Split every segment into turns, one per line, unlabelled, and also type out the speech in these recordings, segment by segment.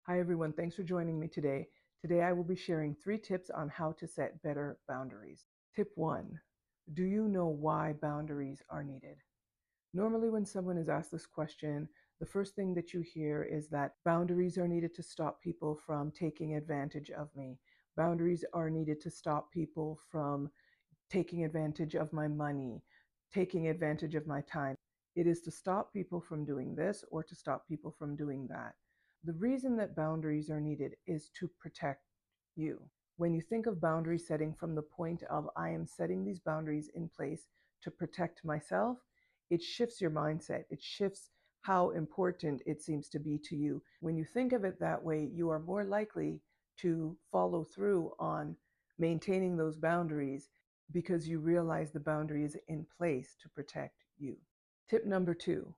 Hi everyone, thanks for joining me today. Today I will be sharing 3 tips on how to set better boundaries. Tip 1. Do you know why boundaries are needed? Normally when someone is asked this question, the first thing that you hear is that boundaries are needed to stop people from taking advantage of me. Boundaries are needed to stop people from taking advantage of my money, taking advantage of my time. It is to stop people from doing this or to stop people from doing that. The reason that boundaries are needed is to protect you. When you think of boundary setting from the point of I am setting these boundaries in place to protect myself, it shifts your mindset. It shifts how important it seems to be to you. When you think of it that way, you are more likely to follow through on maintaining those boundaries because you realize the boundary is in place to protect you. Tip number 2,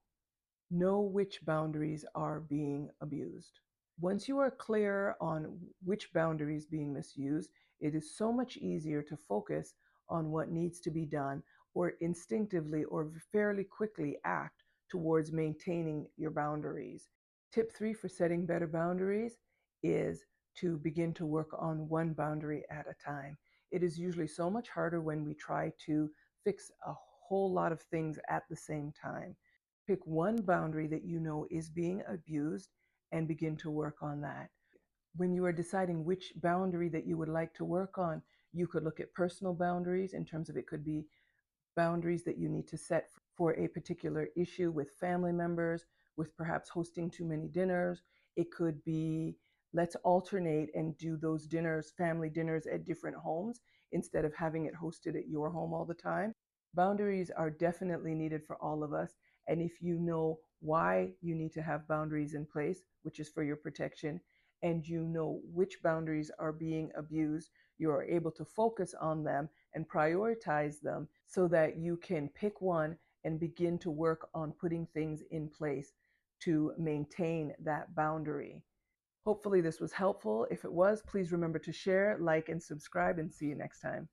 know which boundaries are being abused. Once you are clear on which boundary is being misused, it is so much easier to focus on what needs to be done or instinctively or fairly quickly act towards maintaining your boundaries. Tip 3 for setting better boundaries is to begin to work on one boundary at a time. It is usually so much harder when we try to fix a whole lot of things at the same time. Pick one boundary that you know is being abused and begin to work on that. When you are deciding which boundary that you would like to work on, you could look at personal boundaries in terms of it could be boundaries that you need to set for a particular issue with family members, with perhaps hosting too many dinners. It could be let's alternate and do those dinners, family dinners at different homes instead of having it hosted at your home all the time. Boundaries are definitely needed for all of us. And if you know why you need to have boundaries in place, which is for your protection, and you know which boundaries are being abused, you are able to focus on them and prioritize them so that you can pick one and begin to work on putting things in place to maintain that boundary. Hopefully this was helpful. If it was, please remember to share, like, and subscribe, and see you next time.